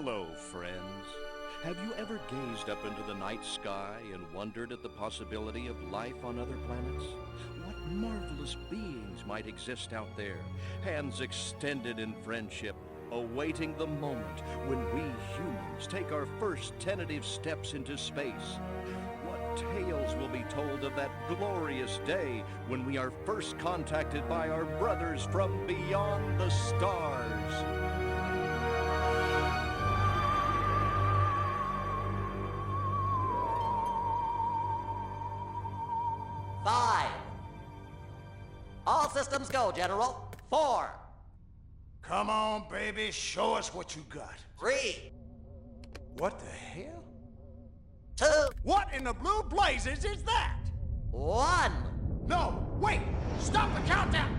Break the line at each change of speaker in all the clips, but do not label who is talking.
Hello, friends. Have you ever gazed up into the night sky and wondered at the possibility of life on other planets? What marvelous beings might exist out there, hands extended in friendship, awaiting the moment when we humans take our first tentative steps into space? What tales will be told of that glorious day when we are first contacted by our brothers from beyond the stars?
Five. All systems go, General. 4.
Come on, baby, show us what you got.
3.
What the hell?
2.
What in the blue blazes is that?
1.
No, wait! Stop the countdown!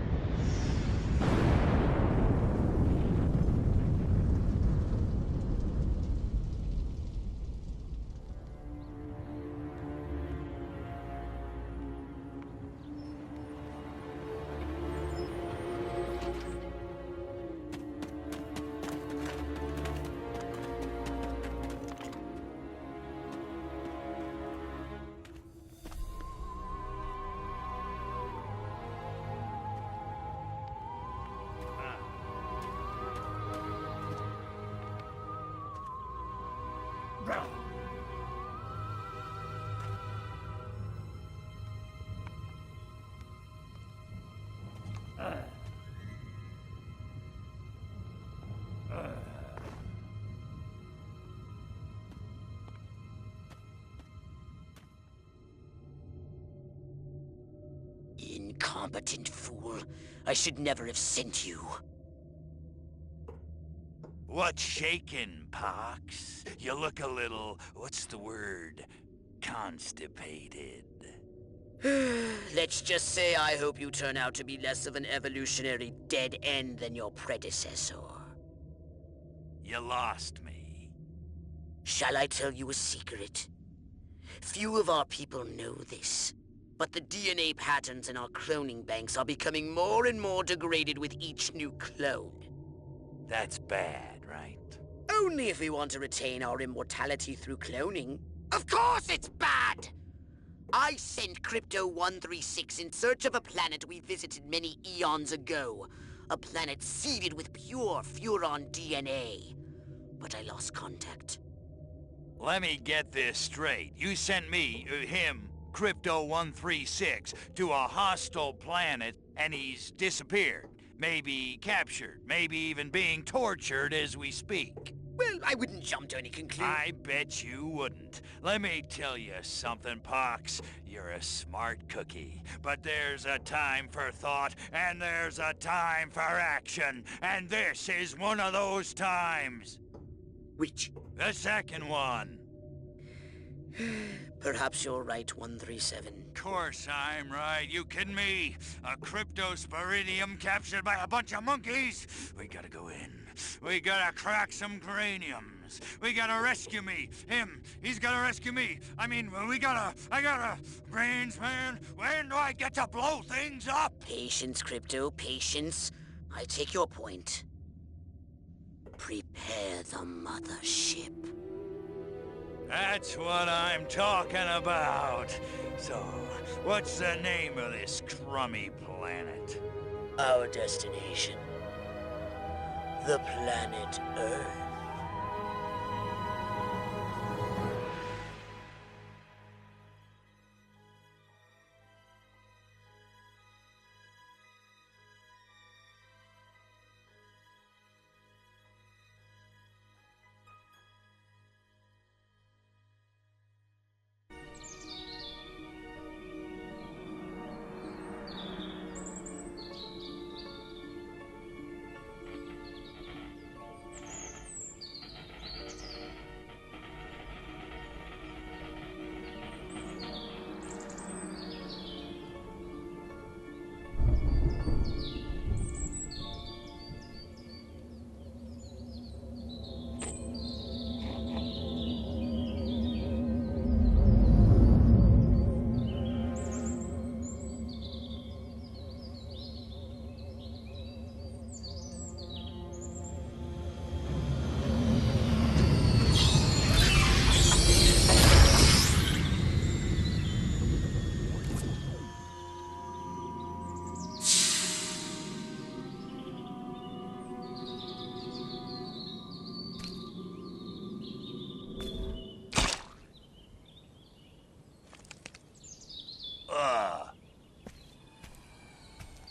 Incompetent fool. I should never have sent you.
What's shaking, Pox? You look a little, what's the word, constipated.
Let's just say I hope you turn out to be less of an evolutionary dead end than your predecessor.
You lost me.
Shall I tell you a secret? Few of our people know this, but the DNA patterns in our cloning banks are becoming more and more degraded with each new clone.
That's bad, right?
Only if we want to retain our immortality through cloning. Of course it's bad! I sent Crypto-136 in search of a planet we visited many eons ago. A planet seeded with pure Furon DNA. But I lost contact.
Let me get this straight. You sent me, him, Crypto-136, to a hostile planet, and he's disappeared. Maybe captured, maybe even being tortured as we speak.
Well, I wouldn't jump to any conclusion.
I bet you wouldn't. Let me tell you something, Pox. You're a smart cookie. But there's a time for thought, and there's a time for action. And this is one of those times.
Which?
The second one.
Perhaps you're right, 137.
Course I'm right. You kidding me? A cryptosporidium captured by a bunch of monkeys? We gotta go in. We gotta crack some craniums. We gotta rescue me. Him, he's gotta rescue me. I gotta... Brains, man, when do I get to blow things up?
Patience, Crypto, patience. I take your point. Prepare the mothership.
That's what I'm talking about. So, what's the name of this crummy planet?
Our destination. The planet Earth.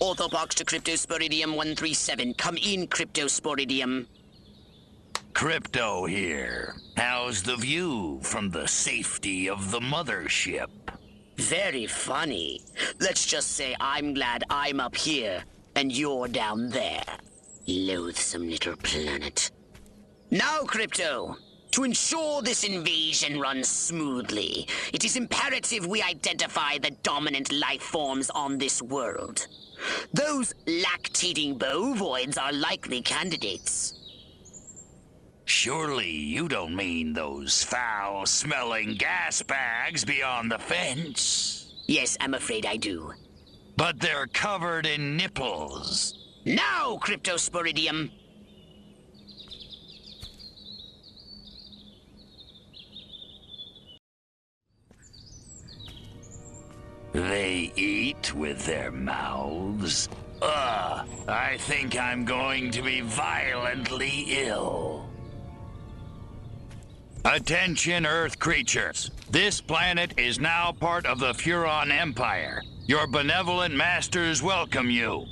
Orthobox to Cryptosporidium 137. Come in, Cryptosporidium.
Crypto here. How's the view from the safety of the mothership?
Very funny. Let's just say I'm glad I'm up here and you're down there. Loathsome little planet. Now, Crypto, to ensure this invasion runs smoothly, it is imperative we identify the dominant life forms on this world. Those lactating bovoids are likely candidates.
Surely you don't mean those foul-smelling gas bags beyond the fence?
Yes, I'm afraid I do.
But they're covered in nipples.
Now, Cryptosporidium!
They eat with their mouths? I think I'm going to be violently ill. Attention, Earth creatures. This planet is now part of the Furon Empire. Your benevolent masters welcome you.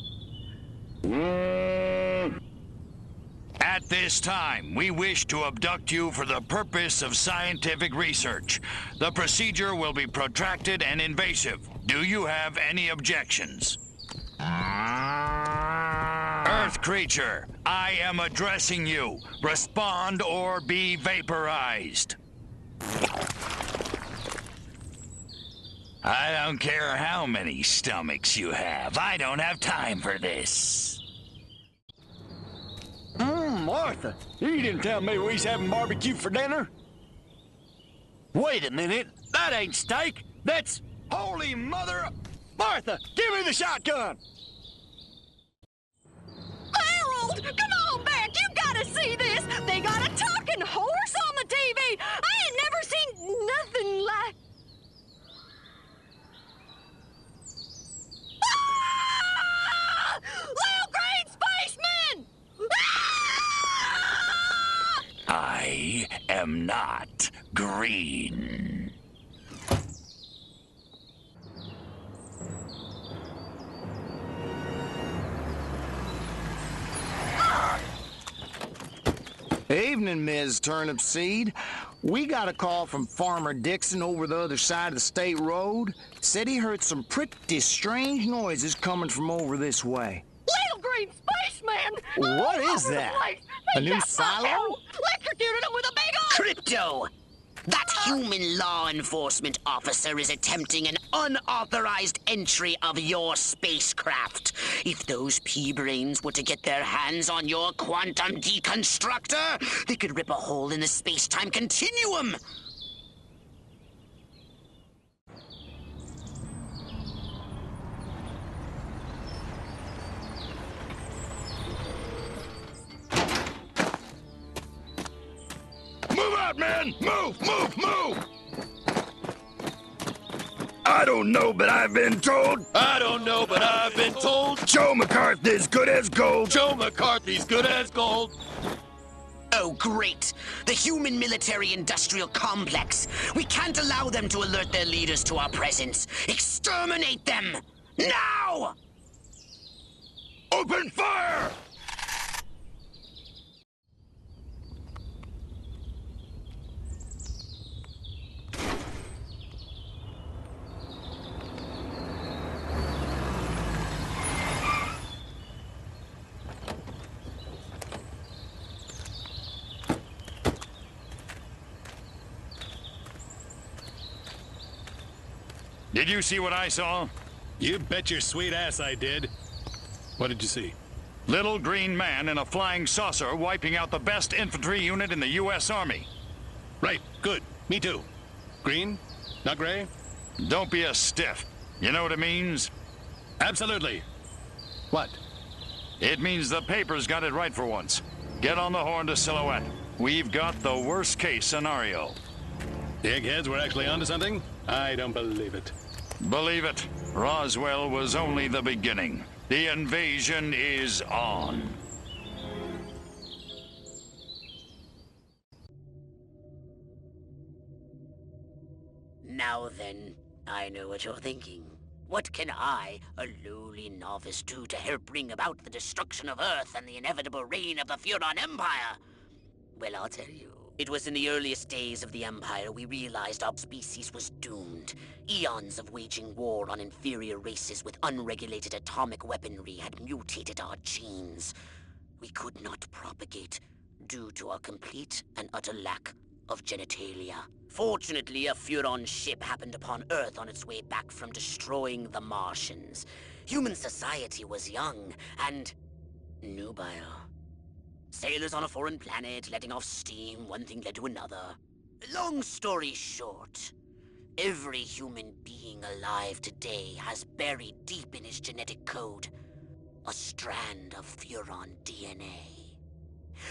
At this time, we wish to abduct you for the purpose of scientific research. The procedure will be protracted and invasive. Do you have any objections? Earth creature, I am addressing you. Respond or be vaporized. I don't care how many stomachs you have. I don't have time for this.
Martha, you didn't tell me we was having barbecue for dinner? Wait a minute, that ain't steak. That's holy mother... Martha, give me the shotgun!
Harold, come on back. You gotta see this. They got a talking horse on the TV. I ain't never seen nothing like... Ah! Little green spaceman! Ah!
I am not green.
Evening, Ms. Turnipseed. We got a call from Farmer Dixon over the other side of the state road. Said he heard some pretty strange noises coming from over this way.
Little green spaceman!
What
All
is
over the
that?
place.
A
They
new
got my
silo?
Harold electrocuted him with a big old...
Crypto! That human law enforcement officer is attempting an unauthorized entry of your spacecraft. If those pea-brains were to get their hands on your quantum deconstructor, they could rip a hole in the space-time continuum.
Move out, man! Move, move, move! I don't know, but I've been told.
I don't know, but I've been told
Joe McCarthy's good as gold.
Joe McCarthy's good as gold.
Oh, great. The human military-industrial complex. We can't allow them to alert their leaders to our presence. Exterminate them! Now!
Open fire! Did you see what I saw?
You bet your sweet ass I did. What did you see?
Little green man in a flying saucer wiping out the best infantry unit in the U.S. Army.
Right, good. Me too. Green? Not gray?
Don't be a stiff. You know what it means?
Absolutely. What?
It means the paper's got it right for once. Get on the horn to Silhouette. We've got the worst case scenario.
The eggheads were actually onto something? I don't believe it.
Believe it, Roswell was only the beginning. The invasion is on.
Now then, I know what you're thinking. What can I, a lowly novice, do to help bring about the destruction of Earth and the inevitable reign of the Furon Empire? Well, I'll tell you. It was in the earliest days of the Empire we realized our species was doomed. Eons of waging war on inferior races with unregulated atomic weaponry had mutated our genes. We could not propagate due to our complete and utter lack of genitalia. Fortunately, a Furon ship happened upon Earth on its way back from destroying the Martians. Human society was young and nubile. Sailors on a foreign planet, letting off steam, one thing led to another. Long story short, every human being alive today has buried deep in his genetic code a strand of Furon DNA.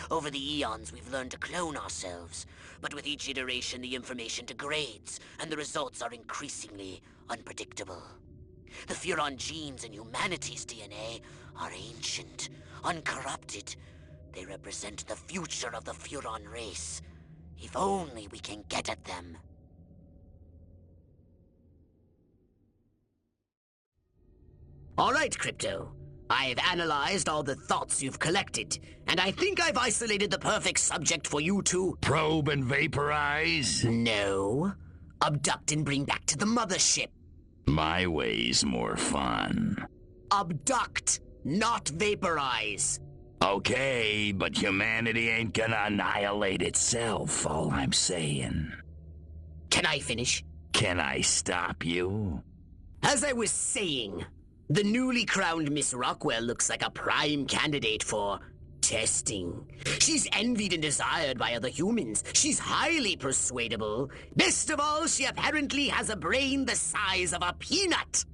Over the eons, we've learned to clone ourselves, but with each iteration, the information degrades, and the results are increasingly unpredictable. The Furon genes in humanity's DNA are ancient, uncorrupted. They represent the future of the Furon race. If only we can get at them. All right, Crypto. I've analyzed all the thoughts you've collected, and I think I've isolated the perfect subject for you to...
Probe and vaporize?
No. Abduct and bring back to the mothership.
My way's more fun.
Abduct, not vaporize.
Okay, but humanity ain't gonna annihilate itself, all I'm saying.
Can I finish?
Can I stop you?
As I was saying, the newly crowned Miss Rockwell looks like a prime candidate for testing. She's envied and desired by other humans. She's highly persuadable. Best of all, she apparently has a brain the size of a peanut.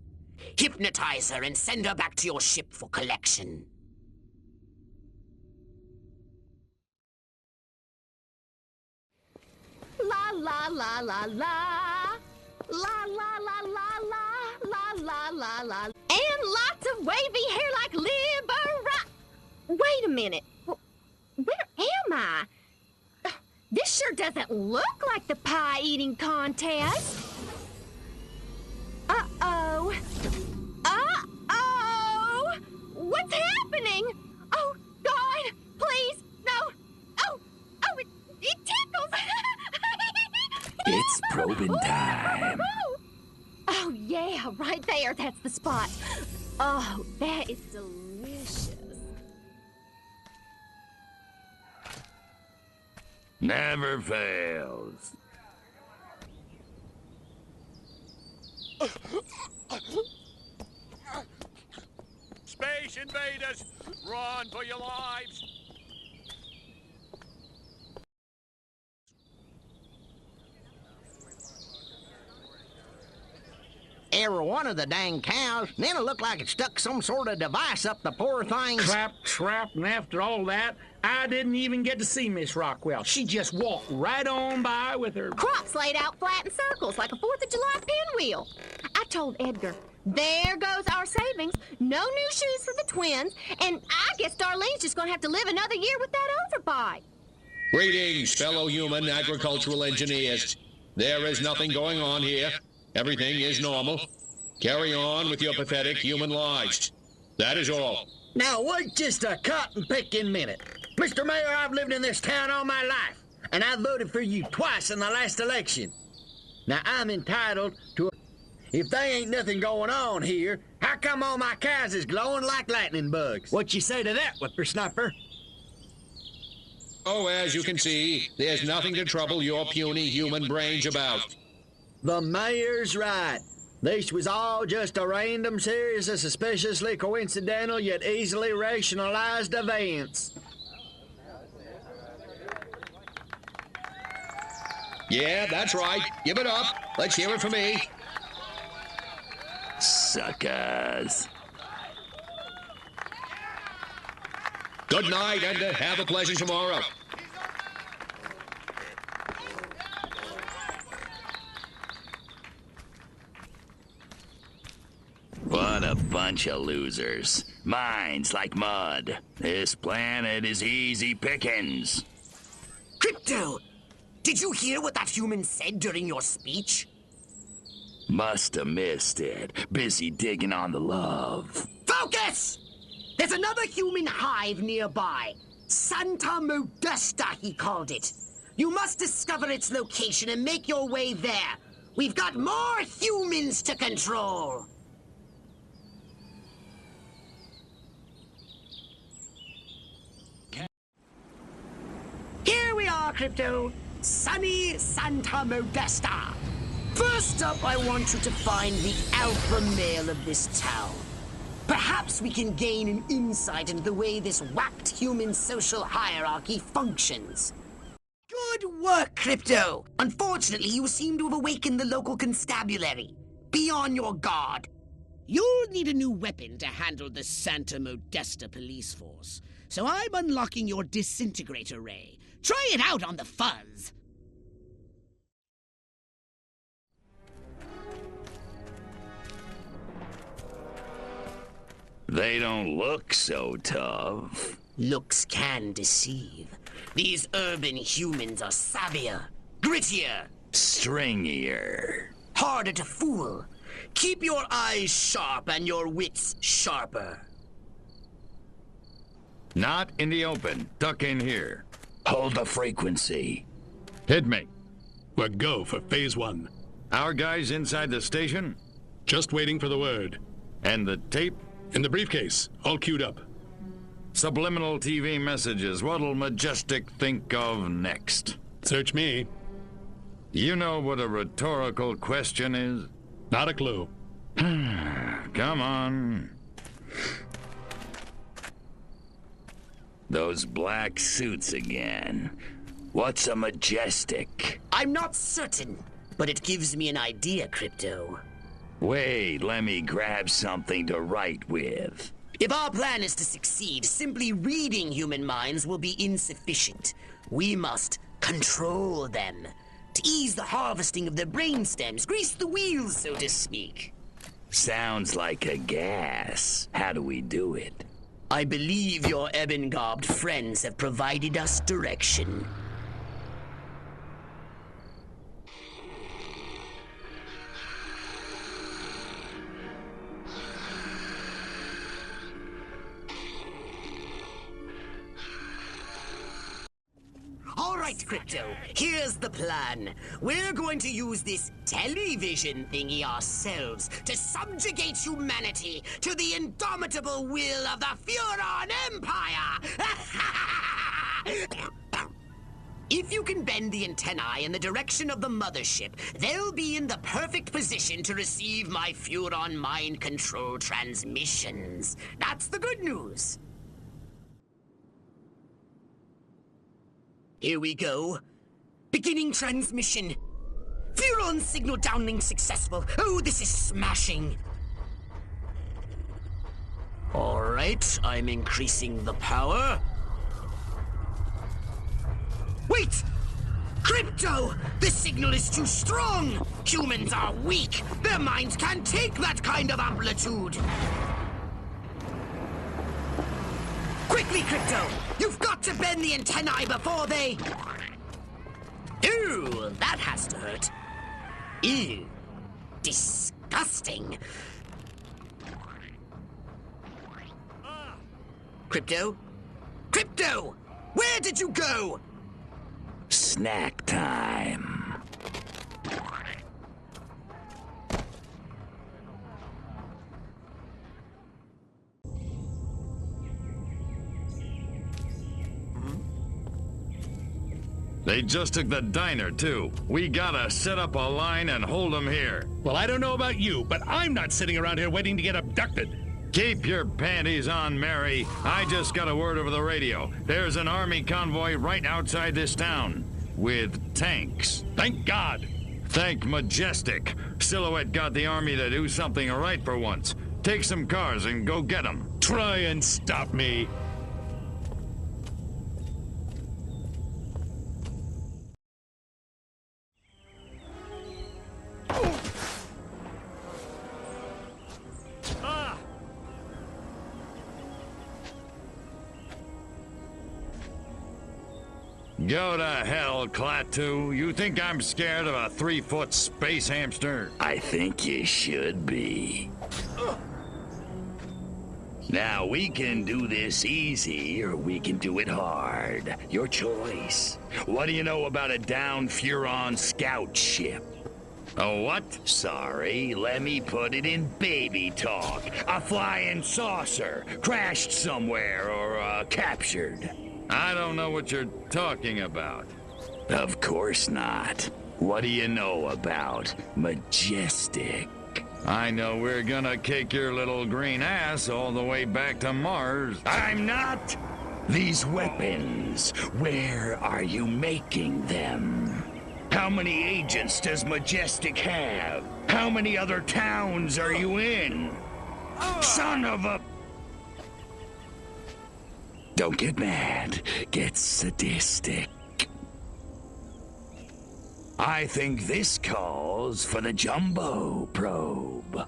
Hypnotize her and send her back to your ship for collection.
La la la la la. La la la la la. La la la la. And lots of wavy hair like Libera. Wait a minute. Where am I? This sure doesn't look like the pie-eating contest. Uh-oh. Uh-oh! What's happening? Oh, God, please, no. Oh, it tickles.
It's probing time.
Oh, yeah, right there. That's the spot. Oh, that is delicious.
Never fails.
Space invaders! Run for your lives!
Every one of the dang cows, and then it looked like it stuck some sort of device up the poor thing's...
Clap, trap, and after all that, I didn't even get to see Miss Rockwell. She just walked right on by with her...
Crops laid out flat in circles like a 4th of July pinwheel. I told Edgar, there goes our savings. No new shoes for the twins, and I guess Darlene's just gonna have to live another year with that overbite.
Greetings, fellow human agricultural engineers. There is nothing going on here. Everything is normal. Carry on with your pathetic human lives. That is all.
Now, wait just a cotton-picking minute. Mr. Mayor, I've lived in this town all my life, and I voted for you twice in the last election. Now, I'm entitled to... If there ain't nothing going on here, how come all my cows is glowing like lightning bugs? What you say to that, whippersnapper?
Oh, as you can see, there's nothing to trouble your puny human brains about.
The mayor's right. This was all just a random series of suspiciously coincidental yet easily rationalized events.
Yeah, that's right. Give it up. Let's hear it from me.
Suckers.
Good night, and have a pleasant tomorrow.
What a bunch of losers. Minds like mud. This planet is easy pickings.
Crypto! Did you hear what that human said during your speech?
Must have missed it. Busy digging on the love.
Focus! There's another human hive nearby. Santa Modesta, he called it. You must discover its location and make your way there. We've got more humans to control. Here we are, Crypto. Sunny Santa Modesta. First up, I want you to find the alpha male of this town. Perhaps we can gain an insight into the way this whacked human social hierarchy functions. Good work, Crypto! Unfortunately, you seem to have awakened the local constabulary. Be on your guard. You'll need a new weapon to handle the Santa Modesta police force, so I'm unlocking your disintegrator ray. Try it out on the fuzz.
They don't look so tough.
Looks can deceive. These urban humans are savvier, grittier,
Stringier.
harder to fool. Keep your eyes sharp and your wits sharper.
Not in the open. Duck in here.
Hold the frequency.
Hit me.
We're go for phase 1.
Our guys inside the station?
Just waiting for the word.
And the tape?
In the briefcase, all queued up.
Subliminal TV messages. What'll Majestic think of next?
Search me.
You know what a rhetorical question is?
Not a clue.
Come on.
Those black suits again. What's a Majestic?
I'm not certain, but it gives me an idea, Crypto.
Wait, let me grab something to write with.
If our plan is to succeed, simply reading human minds will be insufficient. We must control them. To ease the harvesting of their brainstems, grease the wheels, so to speak.
Sounds like a gas. How do we do it?
I believe your ebon-garbed friends have provided us direction. All right, Crypto, here's the plan. We're going to use this television thingy ourselves to subjugate humanity to the indomitable will of the Furon Empire! If you can bend the antennae in the direction of the mothership, they'll be in the perfect position to receive my Furon mind control transmissions. That's the good news. Here we go. Beginning transmission. Furon signal downlink successful. Oh, this is smashing. All right, I'm increasing the power. Wait! Crypto! The signal is too strong! Humans are weak! Their minds can't take that kind of amplitude! Quickly, Crypto! You've got to bend the antennae before they... Ew, that has to hurt. Ew. Disgusting. Crypto? Crypto! Where did you go?
Snack time.
They just took the diner, too. We gotta set up a line and hold them here.
Well, I don't know about you, but I'm not sitting around here waiting to get abducted.
Keep your panties on, Mary. I just got a word over the radio. There's an army convoy right outside this town. With tanks.
Thank God.
Thank Majestic. Silhouette got the army to do something right for once. Take some cars and go get them.
Try and stop me.
Go to hell, Klaatu. You think I'm scared of a 3-foot space hamster?
I think you should be. Now, we can do this easy, or we can do it hard. Your choice. What do you know about a downed Furon scout ship?
A what?
Sorry, let me put it in baby talk. A flying saucer, crashed somewhere, or captured.
I don't know what you're talking about.
Of course not. What do you know about Majestic?
I know we're gonna kick your little green ass all the way back to Mars.
I'm not! These weapons, where are you making them? How many agents does Majestic have? How many other towns are you in? Son of a... Don't get mad. Get sadistic. I think this calls for the Jumbo probe.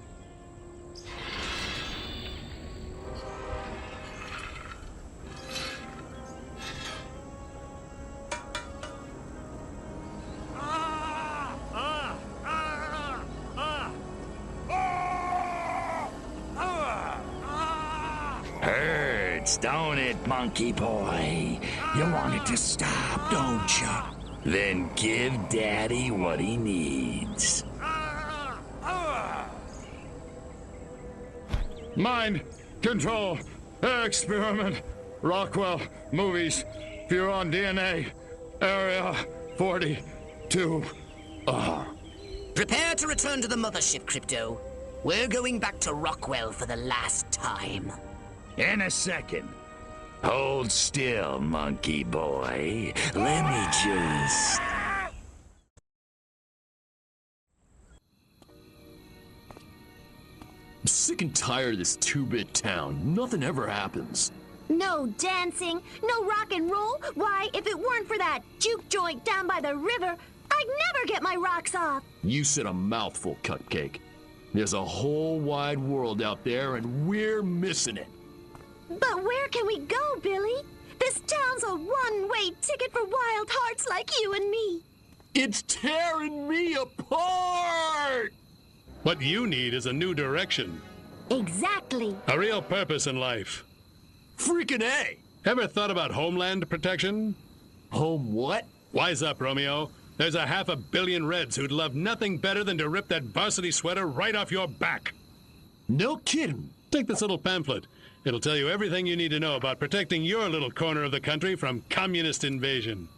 Hurts, don't it, monkey boy? You want it to stop, don't you? Then give Daddy what he needs.
Mind control experiment. Rockwell movies. Furon DNA. Area 42.
Prepare to return to the mothership, Crypto. We're going back to Rockwell for the last time.
In a second. Hold still, monkey boy. Let me just...
I'm sick and tired of this 2-bit town. Nothing ever happens.
No dancing, no rock and roll. Why, if it weren't for that juke joint down by the river, I'd never get my rocks off.
You said a mouthful, Cupcake. There's a whole wide world out there, and we're missing it.
But where can we go, Billy? This town's a one-way ticket for wild hearts like you and me.
It's tearing me apart!
What you need is a new direction.
Exactly.
A real purpose in life.
Freaking A!
Ever thought about homeland protection?
Home what?
Wise up, Romeo. There's 500 million Reds who'd love nothing better than to rip that varsity sweater right off your back.
No kidding.
Take this little pamphlet. It'll tell you everything you need to know about protecting your little corner of the country from communist invasion.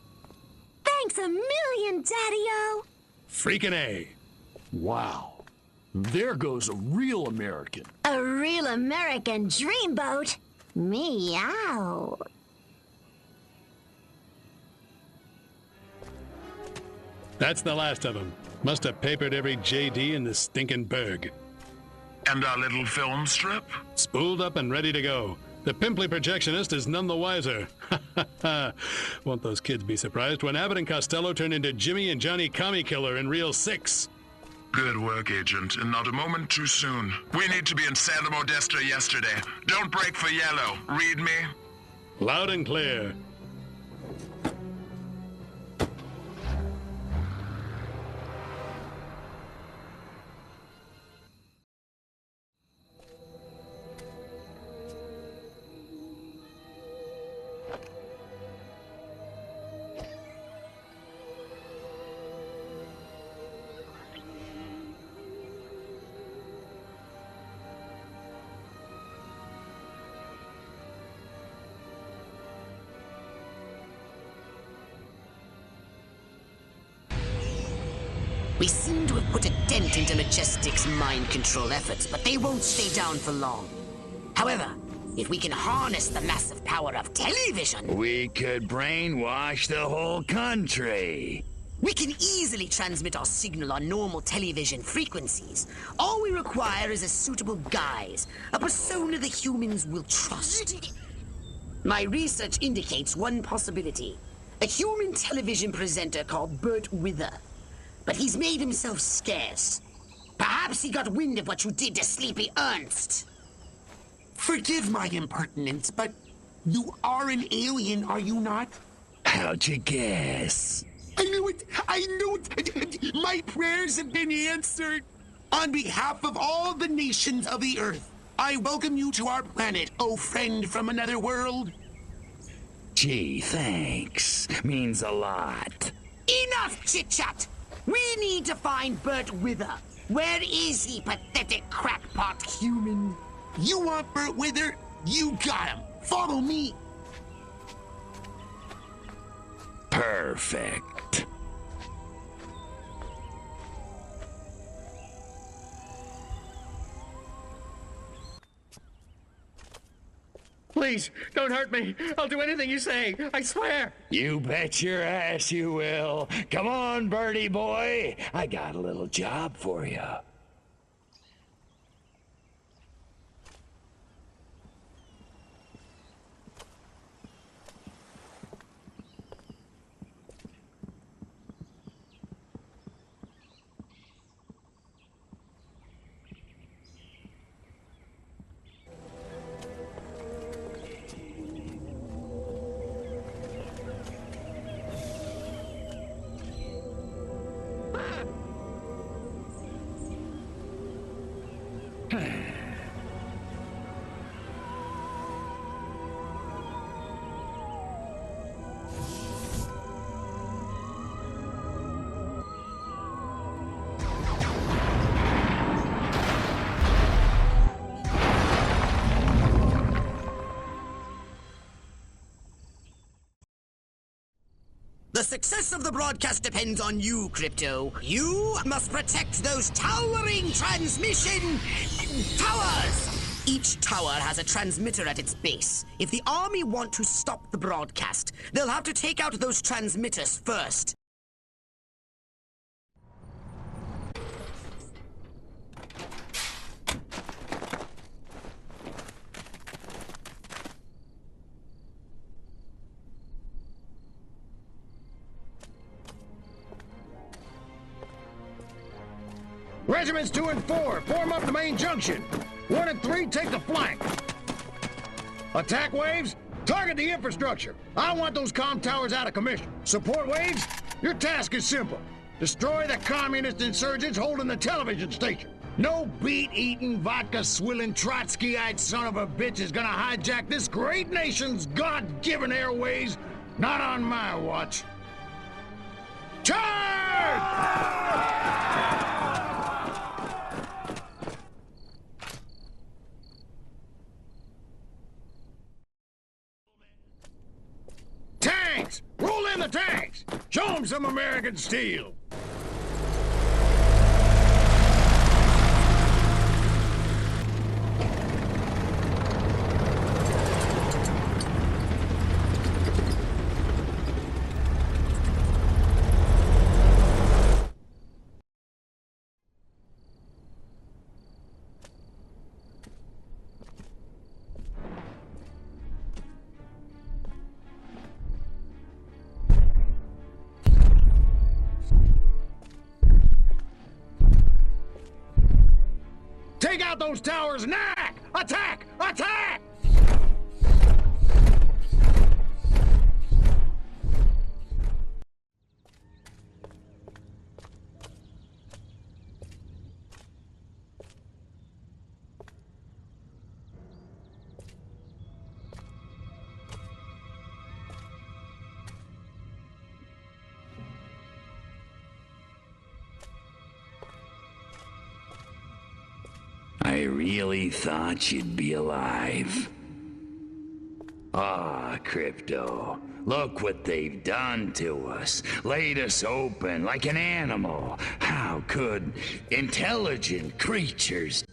Thanks a million, Daddy-O.
Freaking A.
Wow. There goes a real American.
A real American dreamboat. Meow.
That's the last of them. Must have papered every JD in the stinking burg.
And our little film strip?
Spooled up and ready to go. The pimply projectionist is none the wiser. Won't those kids be surprised when Abbott and Costello turn into Jimmy and Johnny Commie Killer in Reel 6?
Good work, Agent, and not a moment too soon. We need to be in Santa Modesta yesterday. Don't break for yellow. Read me?
Loud and clear.
We seem to have put a dent into Majestic's mind control efforts, but they won't stay down for long. However, if we can harness the massive power of television...
We could brainwash the whole country.
We can easily transmit our signal on normal television frequencies. All we require is a suitable guise, a persona the humans will trust. My research indicates one possibility. A human television presenter called Bert Wither. But he's made himself scarce. Perhaps he got wind of what you did to Sleepy Ernst.
Forgive my impertinence, but you are an alien, are you not?
How'd you guess?
I knew it! I knew it! My prayers have been answered! On behalf of all the nations of the Earth, I welcome you to our planet, oh friend from another world.
Gee, thanks. Means a lot.
Enough chit-chat! We need to find Bert Wither. Where is he, pathetic crackpot human?
You want Bert Wither? You got him. Follow me.
Perfect.
Please, don't hurt me. I'll do anything you say. I swear.
You bet your ass you will. Come on, Birdie boy. I got a little job for you.
The success of the broadcast depends on you, Crypto. You must protect those towering transmission towers! Each tower has a transmitter at its base. If the army want to stop the broadcast, they'll have to take out those transmitters first.
Regiments 2 and 4, form up the main junction. 1 and 3, take the flank. Attack waves, target the infrastructure. I want those comm towers out of commission. Support waves, your task is simple. Destroy the communist insurgents holding the television station. No beet-eating, vodka-swilling, Trotskyite son of a bitch is gonna hijack this great nation's God-given airways. Not on my watch. Charge! Tanks! Roll in the tanks! Show them some American steel! Take out those towers, knack! Attack! Attack!
I really thought you'd be alive. Ah, Crypto. Look what they've done to us. Laid us open like an animal. How could intelligent creatures...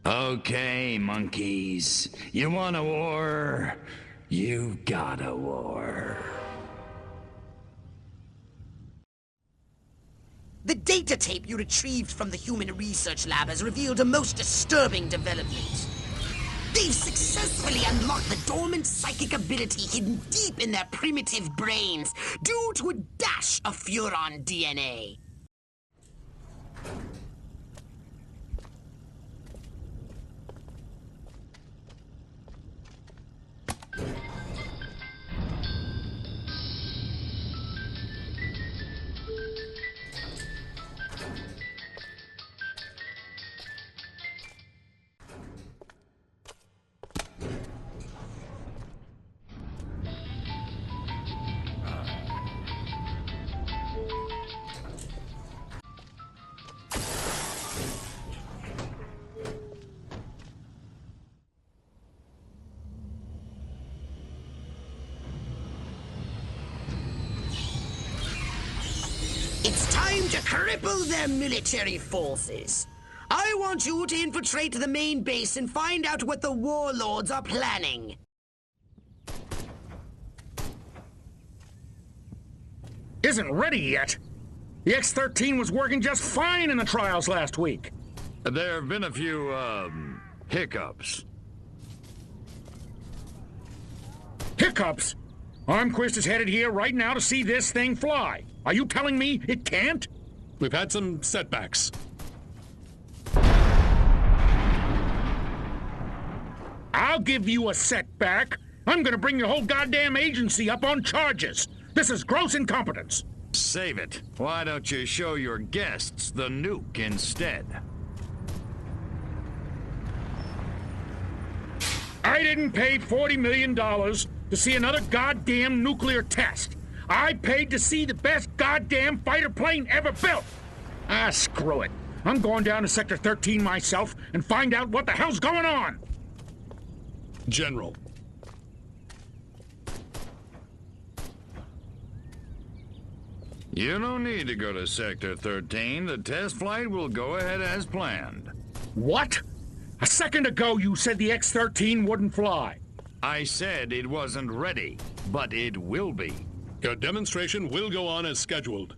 Okay, monkeys. You want a war? You've got a war.
The data tape you retrieved from the Human Research Lab has revealed a most disturbing development. They've successfully unlocked the dormant psychic ability hidden deep in their primitive brains due to a dash of Furon DNA. cripple their military forces. I want you to infiltrate the main base and find out what the warlords are planning.
Isn't ready yet. The X-13 was working just fine in the trials last week.
There have been a few, hiccups.
Hiccups? Armquist is headed here right now to see this thing fly. Are you telling me it can't?
We've had some setbacks.
I'll give you a setback. I'm gonna bring your whole goddamn agency up on charges. This is gross incompetence.
Save it. Why don't you show your guests the nuke instead?
I didn't pay $40 million to see another goddamn nuclear test. I paid to see the best goddamn fighter plane ever built. Ah, screw it. I'm going down to Sector 13 myself and find out what the hell's going on.
General.
You don't need to go to Sector 13. The test flight will go ahead as planned.
What? A second ago you said the X-13 wouldn't fly.
I said it wasn't ready, but it will be.
Your demonstration will go on as scheduled.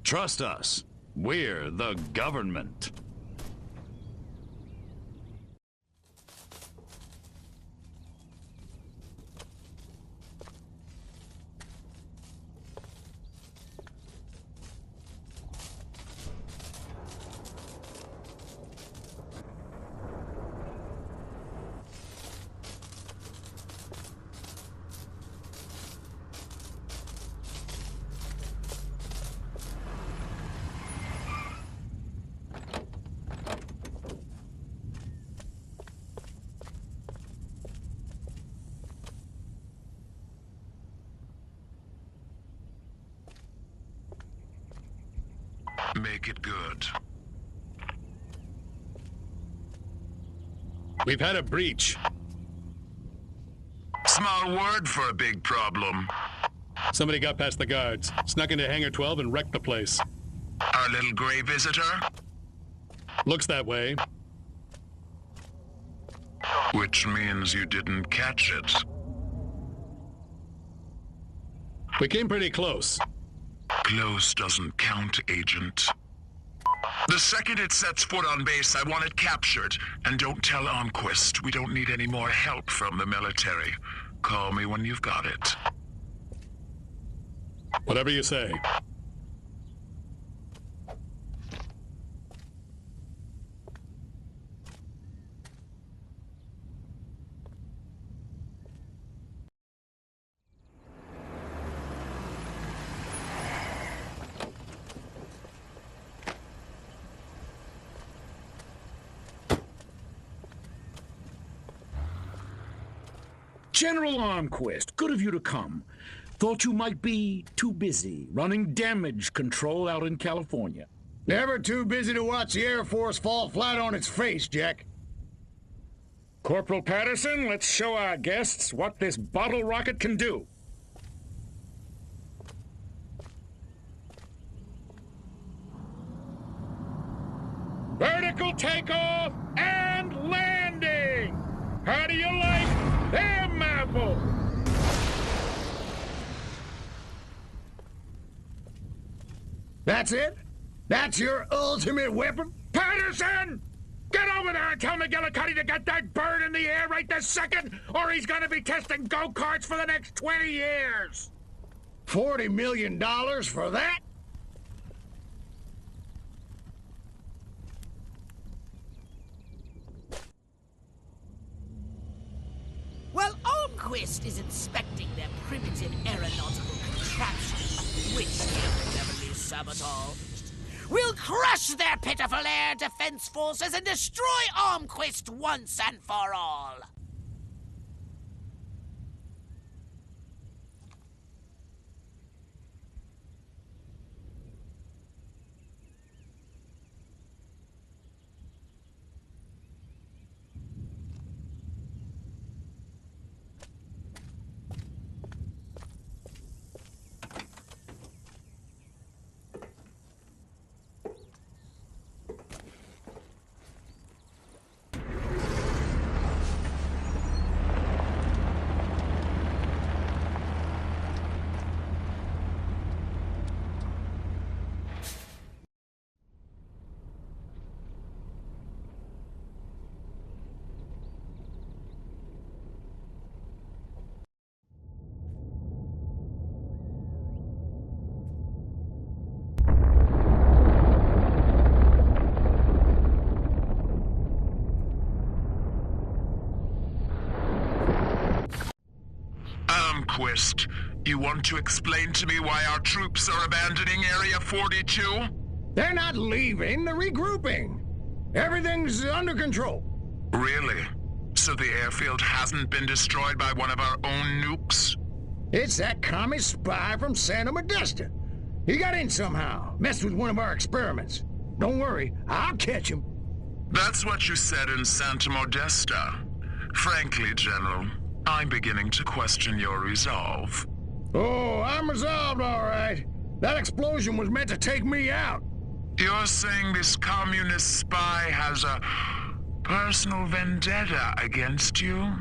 Trust us. We're the government.
Make it good.
We've had a breach.
Small word for a big problem.
Somebody got past the guards, snuck into Hangar 12 and wrecked the place.
Our little gray visitor?
Looks that way.
Which means you didn't catch it.
We came pretty close.
Close doesn't count, Agent. The second it sets foot on base, I want it captured. And don't tell Armquist. We don't need any more help from the military. Call me when you've got it.
Whatever you say.
General Armquist, good of you to come. Thought you might be too busy running damage control out in California.
Never too busy to watch the Air Force fall flat on its face, Jack.
Corporal Patterson, let's show our guests what this bottle rocket can do. Vertical takeoff and landing! How do you like them apples?
That's it? That's your ultimate weapon?
Patterson! Get over there and tell McGillicuddy to get that bird in the air right this second, or he's gonna be testing go-karts for the next 20 years!
$40 million for that?
While Armquist is inspecting their primitive aeronautical contraptions, which they have cleverly sabotaged, we'll crush their pitiful air defense forces and destroy Armquist once and for all.
Arnquist, you want to explain to me why our troops are abandoning Area 42?
They're not leaving, they're regrouping. Everything's under control.
Really? So the airfield hasn't been destroyed by one of our own nukes?
It's that commie spy from Santa Modesta. He got in somehow, messed with one of our experiments. Don't worry, I'll catch him.
That's what you said in Santa Modesta. Frankly, General, I'm beginning to question your resolve.
Oh, I'm resolved, all right. That explosion was meant to take me out.
You're saying this communist spy has a personal vendetta against you?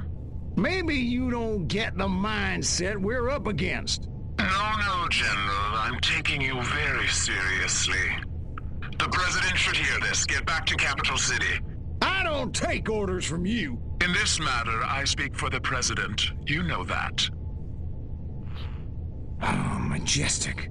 Maybe you don't get the mindset we're up against.
No, General. I'm taking you very seriously. The President should hear this. Get back to Capital City.
I don't take orders from you.
In this matter, I speak for the President. You know that.
Oh, Majestic.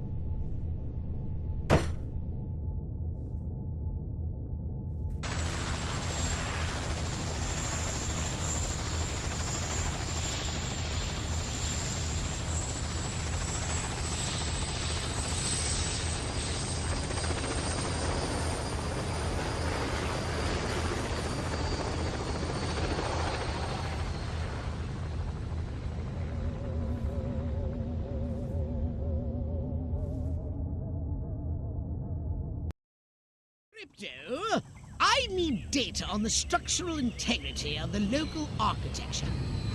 Crypto, I need data on the structural integrity of the local architecture.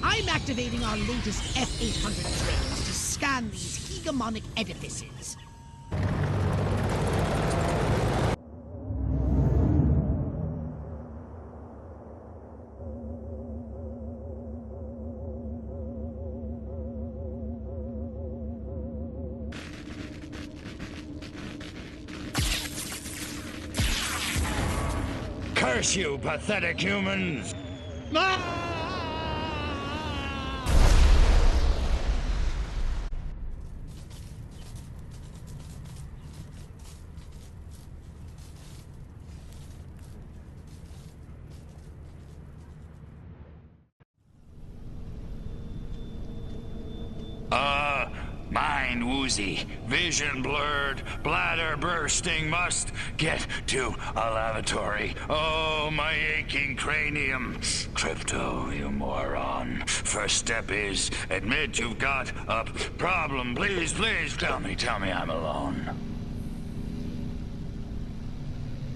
I'm activating our latest F-800 drones to scan these hegemonic edifices.
Curse you, pathetic humans! Mind woozy, vision blurred, bladder bursting, must get to a lavatory. Oh, my aching cranium. Crypto, you moron. First step is admit you've got a problem. Please, please, tell me I'm alone.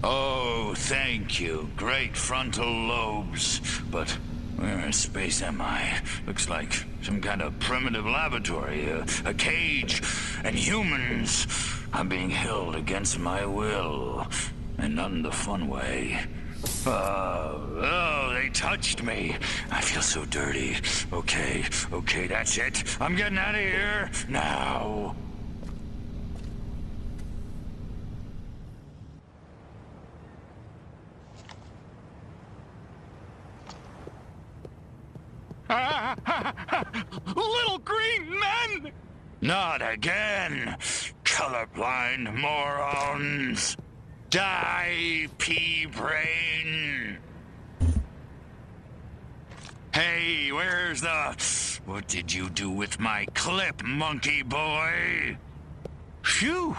Oh, thank you. Great frontal lobes. But where in space am I? Looks like some kind of primitive laboratory, a cage, and humans. I'm being held against my will, and not in the fun way. Oh, they touched me. I feel so dirty. Okay, that's it. I'm getting out of here now. Little green men! Not again! Colorblind morons! Die, pea-brain! Hey, where's the... What did you do with my clip, monkey boy? Phew!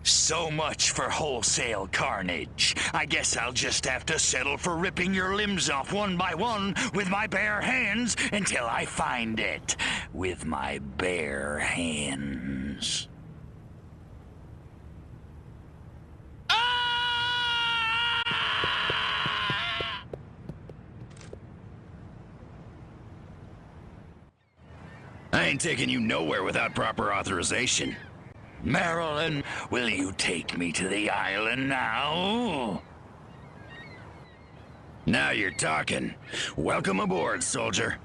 So much for wholesale carnage. I guess I'll just have to settle for ripping your limbs off one by one with my bare hands until I find it. With my bare hands. I ain't taking you nowhere without proper authorization. Marilyn, will you take me to the island now? Now you're talking. Welcome aboard, soldier.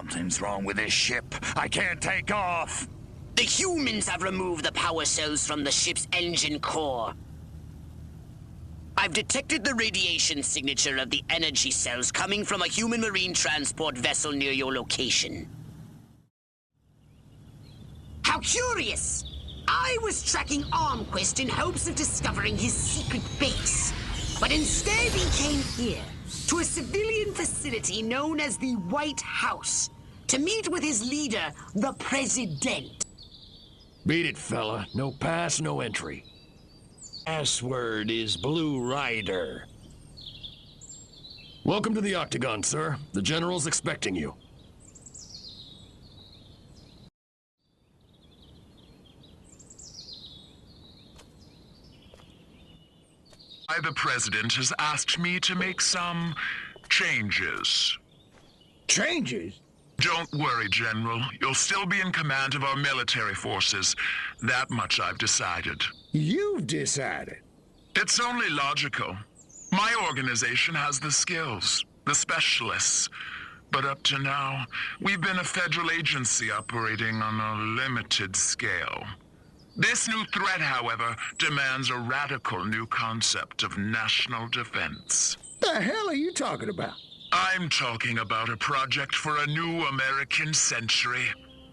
Something's wrong with this ship. I can't take off.
The humans have removed the power cells from the ship's engine core. I've detected the radiation signature of the energy cells coming from a human marine transport vessel near your location. How curious! I was tracking Armquist in hopes of discovering his secret base. But instead he came here, to a civilian facility known as the White House, to meet with his leader, the President.
Beat it, fella. No pass, no entry. Password is Blue Rider. Welcome to the Octagon, sir. The General's expecting you.
The President has asked me to make some changes.
Changes?
Don't worry, General. You'll still be in command of our military forces. That much I've decided.
You've decided?
It's only logical. My organization has the skills, the specialists. But up to now, we've been a federal agency operating on a limited scale. This new threat, however, demands a radical new concept of national defense.
The hell are you talking about?
I'm talking about a project for a new American century.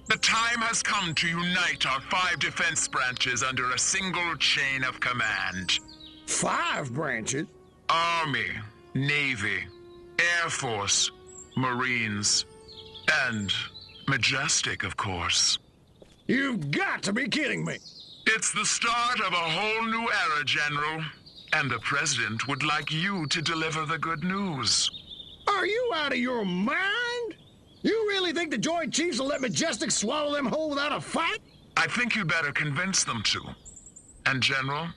The time has come to unite our 5 defense branches under a single chain of command.
5 branches?
Army, Navy, Air Force, Marines, and Majestic, of course.
You've got to be kidding me!
It's the start of a whole new era, General. And the President would like you to deliver the good news.
Are you out of your mind? You really think the Joint Chiefs will let Majestic swallow them whole without a fight?
I think you better convince them to. And, General,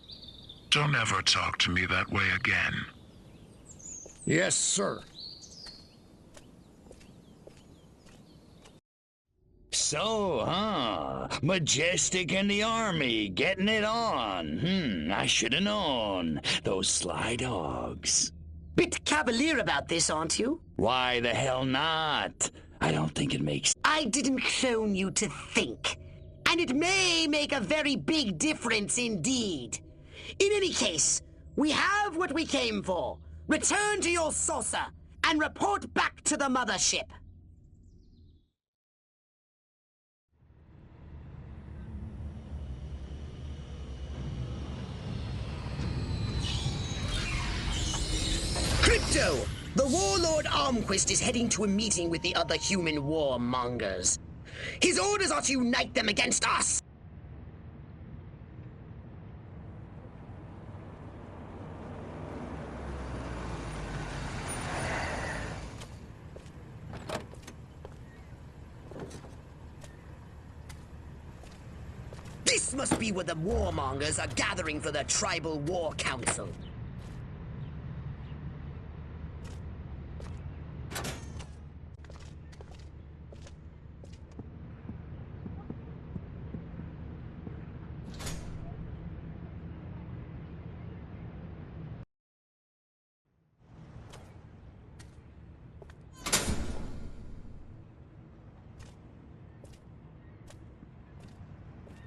don't ever talk to me that way again.
Yes, sir.
So, Majestic and the Army getting it on. I should have known. Those sly dogs.
Bit cavalier about this, aren't you?
Why the hell not? I don't think it makes...
I didn't clone you to think. And it may make a very big difference indeed. In any case, we have what we came for. Return to your saucer and report back to the mothership. Crypto! The warlord Armquist is heading to a meeting with the other human warmongers. His orders are to unite them against us! This must be where the warmongers are gathering for the Tribal War Council.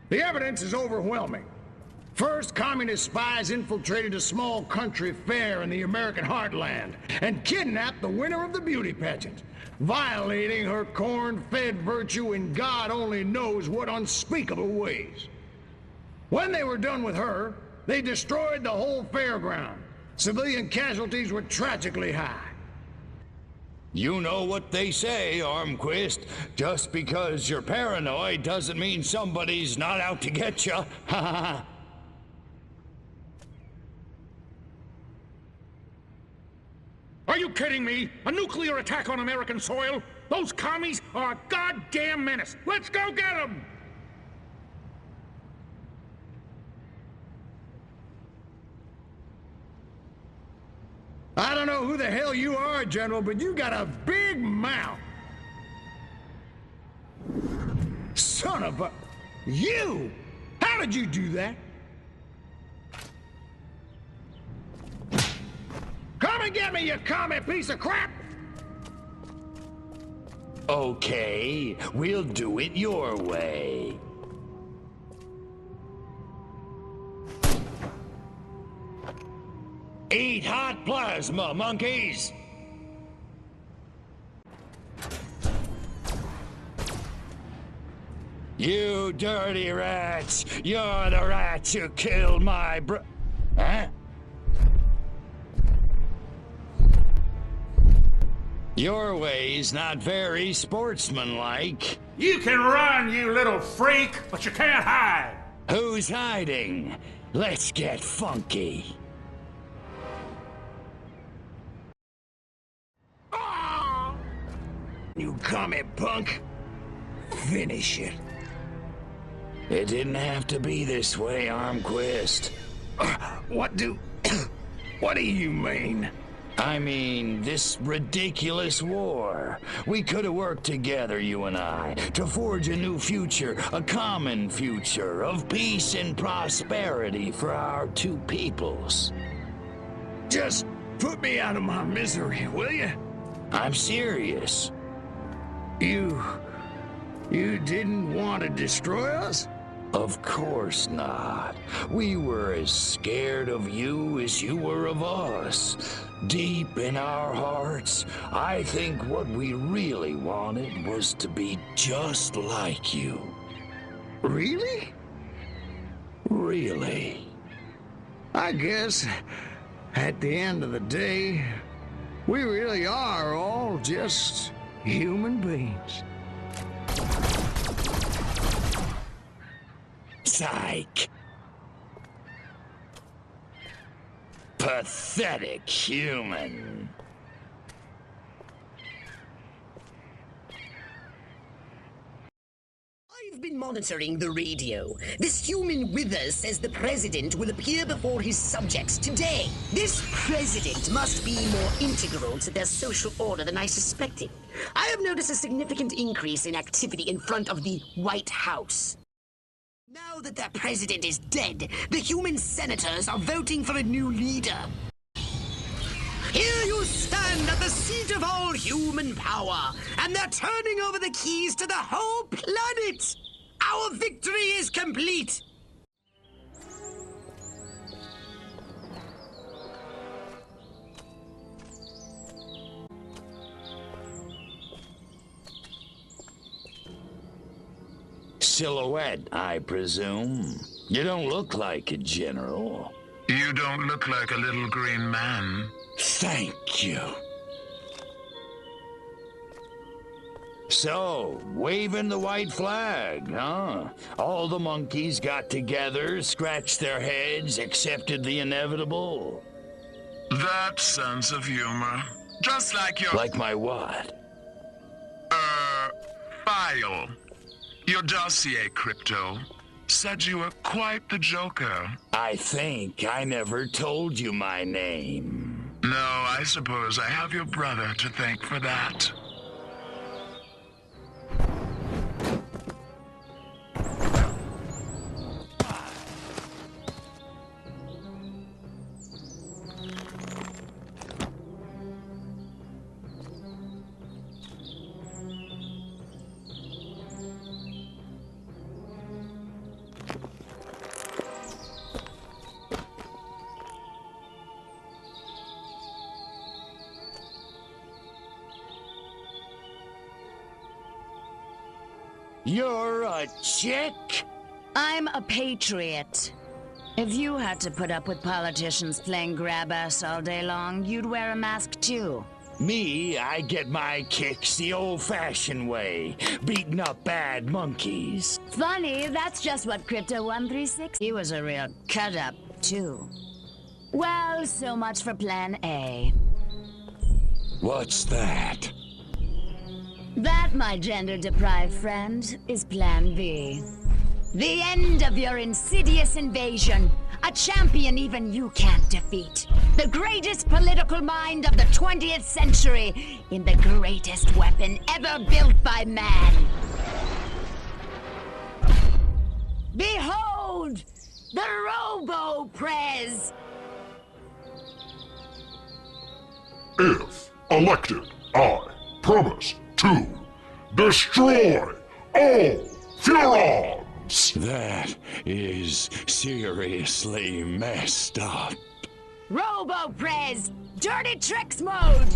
The evidence is overwhelming. First, communist spies infiltrated a small country fair in the American heartland and kidnapped the winner of the beauty pageant, violating her corn-fed virtue in God only knows what unspeakable ways. When they were done with her, they destroyed the whole fairground. Civilian casualties were tragically high.
You know what they say, Armquist. Just because you're paranoid doesn't mean somebody's not out to get you. Ha ha.
Are you kidding me? A nuclear attack on American soil? Those commies are a goddamn menace. Let's go get them!
I don't know who the hell you are, General, but you got a big mouth. Son of a... You! How did you do that? Come and get me, you commie piece of crap!
Okay, we'll do it your way. Eat hot plasma, monkeys! You dirty rats! You're the rats who killed my Huh? Your way's not very sportsmanlike.
You can run, you little freak, but you can't hide.
Who's hiding? Let's get funky. You commie punk! Finish it. It didn't have to be this way, Armquist. What do you mean? I mean, this ridiculous war. We could have worked together, you and I, to forge a new future, a common future of peace and prosperity for our two peoples. Just put me out of my misery, will you? I'm serious. You didn't want to destroy us? Of course not. We were as scared of you as you were of us. Deep in our hearts, I think what we really wanted was to be just like you. Really? Really. I guess, at the end of the day, we really are all just human beings. Psych. Pathetic human.
I've been monitoring the radio. This human Withers says the president will appear before his subjects today. This president must be more integral to their social order than I suspected. I have noticed a significant increase in activity in front of the White House. Now that their president is dead, the human senators are voting for a new leader. Here you stand at the seat of all human power, and they're turning over the keys to the whole planet! Our victory is complete!
Silhouette, I presume. You don't look like a general.
You don't look like a little green man.
Thank you. So, waving the white flag, huh? All the monkeys got together, scratched their heads, accepted the inevitable.
That sense of humor. Just like your...
Like my what?
File. Your dossier, Crypto, said you were quite the joker.
I think I never told you my name.
No, I suppose I have your brother to thank for that.
You're a chick?
I'm a patriot. If you had to put up with politicians playing grab-ass all day long, you'd wear a mask too.
Me, I get my kicks the old-fashioned way, beating up bad monkeys.
Funny, that's just what Crypto136... He was a real cut-up, too. Well, so much for Plan A.
What's that?
That, my gender-deprived friend, is Plan B. The end of your insidious invasion. A champion even you can't defeat. The greatest political mind of the 20th century in the greatest weapon ever built by man. Behold, the Robo-Prez!
If elected, I promise to
Destroy all Furons!
That is seriously messed up.
Robo-Prez! Dirty Tricks mode!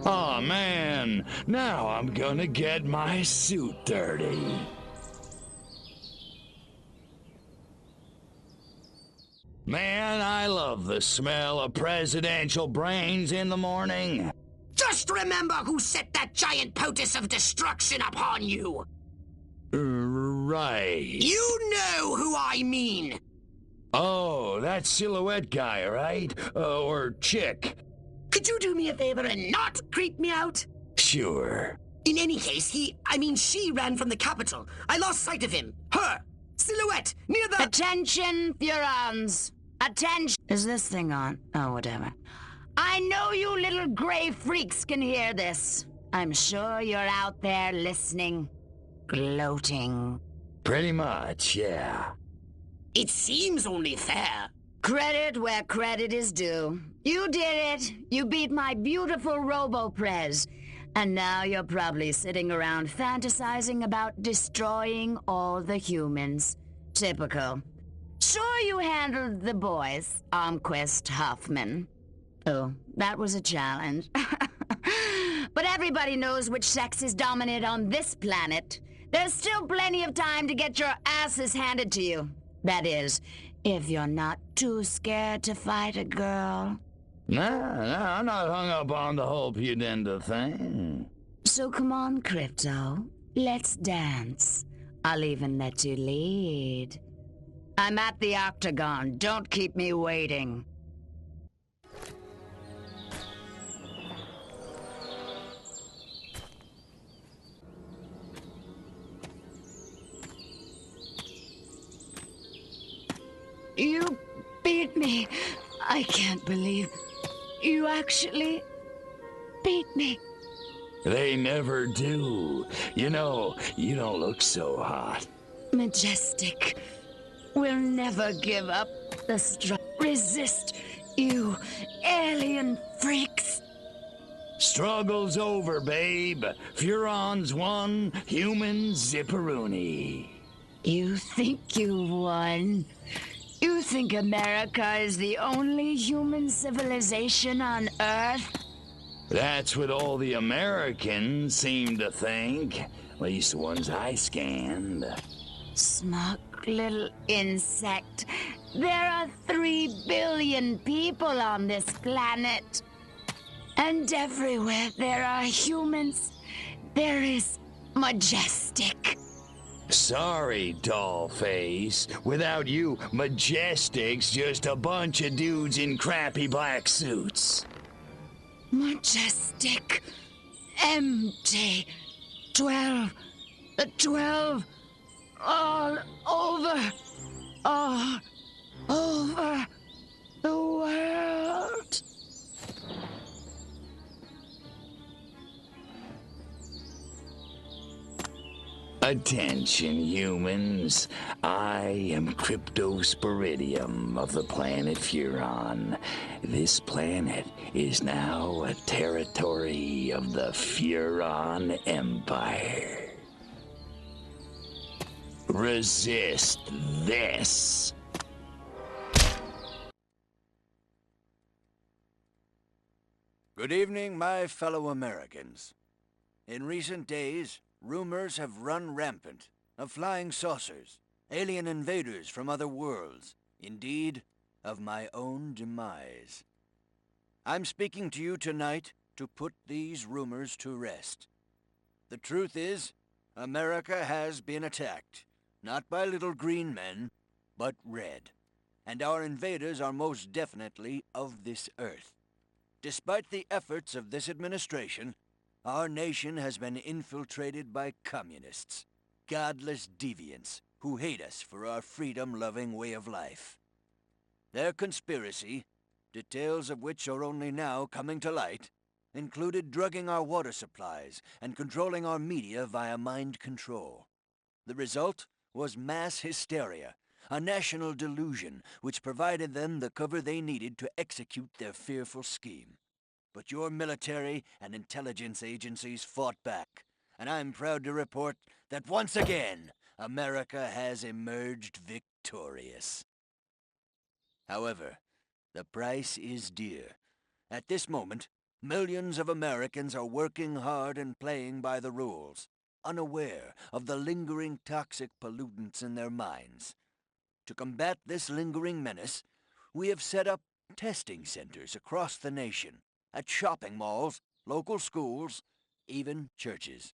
Oh man, now I'm gonna get my suit dirty. Man, I love the smell of presidential brains in the morning.
Just remember who set that giant potus of destruction upon you!
Right.
You know who I mean!
Oh, that silhouette guy, right? Or chick.
Could you do me a favor and not creep me out?
Sure.
In any case, she ran from the capital. I lost sight of him. Her! Silhouette! Near the—
Attention, Furons! Attention! Is this thing on? Oh, whatever. I know you little gray freaks can hear this. I'm sure you're out there listening. Gloating.
Pretty much, yeah.
It seems only fair.
Credit where credit is due. You did it. You beat my beautiful Robo-Prez. And now you're probably sitting around fantasizing about destroying all the humans. Typical. Sure you handled the boys, Armquist, Huffman. Oh, that was a challenge. But everybody knows which sex is dominant on this planet. There's still plenty of time to get your asses handed to you. That is, if you're not too scared to fight a girl.
No, I'm not hung up on the whole pudenda thing.
So come on, Crypto. Let's dance. I'll even let you lead. I'm at the Octagon. Don't keep me waiting. You beat me. I can't believe you actually beat me.
They never do. You know, you don't look so hot.
Majestic. We'll never give up the struggle. Resist, you alien freaks.
Struggle's over, babe. Furons won, humans zipperoonie.
You think you won? You think America is the only human civilization on Earth?
That's what all the Americans seem to think. At least the ones I scanned.
Smug little insect. There are 3 billion people on this planet. And everywhere there are humans, there is Majestic.
Sorry, dollface. Without you, Majestic's just a bunch of dudes in crappy black suits.
Majestic. Empty. 12. The 12. All over. All over the world.
Attention, humans. I am Cryptosporidium of the planet Furon. This planet is now a territory of the Furon Empire. Resist this.
Good evening, my fellow Americans. In recent days, rumors have run rampant of flying saucers, alien invaders from other worlds, indeed, of my own demise. I'm speaking to you tonight to put these rumors to rest. The truth is, America has been attacked, not by little green men, but red, and our invaders are most definitely of this earth. Despite the efforts of this administration, our nation has been infiltrated by communists, godless deviants who hate us for our freedom-loving way of life. Their conspiracy, details of which are only now coming to light, included drugging our water supplies and controlling our media via mind control. The result was mass hysteria, a national delusion which provided them the cover they needed to execute their fearful scheme. But your military and intelligence agencies fought back,
and I'm proud to report that once again, America has emerged victorious. However, the price is dear. At this moment, millions of Americans are working hard and playing by the rules, unaware of the lingering toxic pollutants in their minds. To combat this lingering menace, we have set up testing centers across the nation, at shopping malls, local schools, even churches.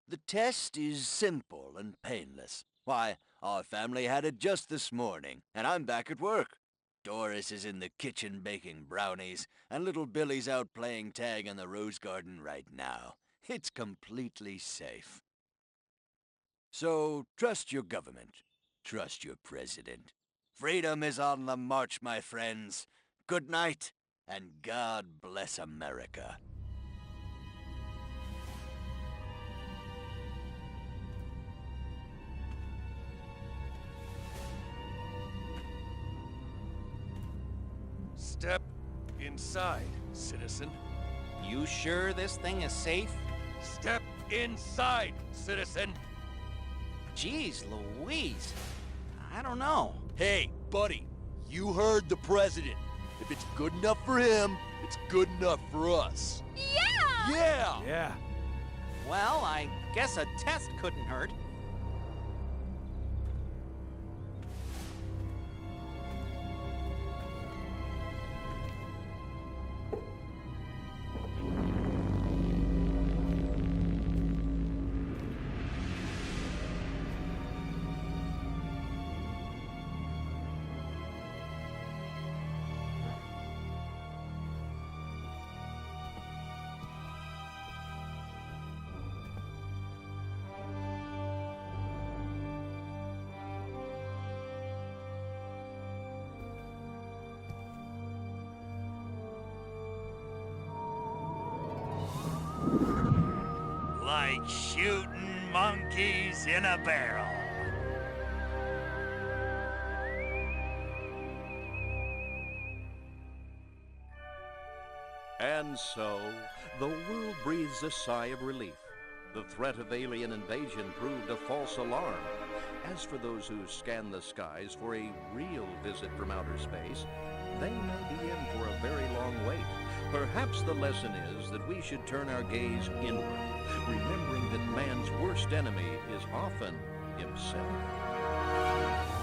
The test is simple and painless. Why, our family had it just this morning, and I'm back at work. Doris is in the kitchen baking brownies, and little Billy's out playing tag in the rose garden right now. It's completely safe. So, trust your government. Trust your president. Freedom is on the march, my friends. Good night, and God bless America.
Step inside, citizen.
You sure this thing is safe?
Step inside, citizen.
Jeez Louise. I don't know.
Hey, buddy, you heard the president. If it's good enough for him, it's good enough for us.
Yeah!
Yeah!
Yeah.
Well, I guess a test couldn't hurt.
Like shooting monkeys in a barrel.
And so, the world breathes a sigh of relief. The threat of alien invasion proved a false alarm. As for those who scan the skies for a real visit from outer space, they may be in for a very long wait. Perhaps the lesson is that we should turn our gaze inward, remembering that man's worst enemy is often himself.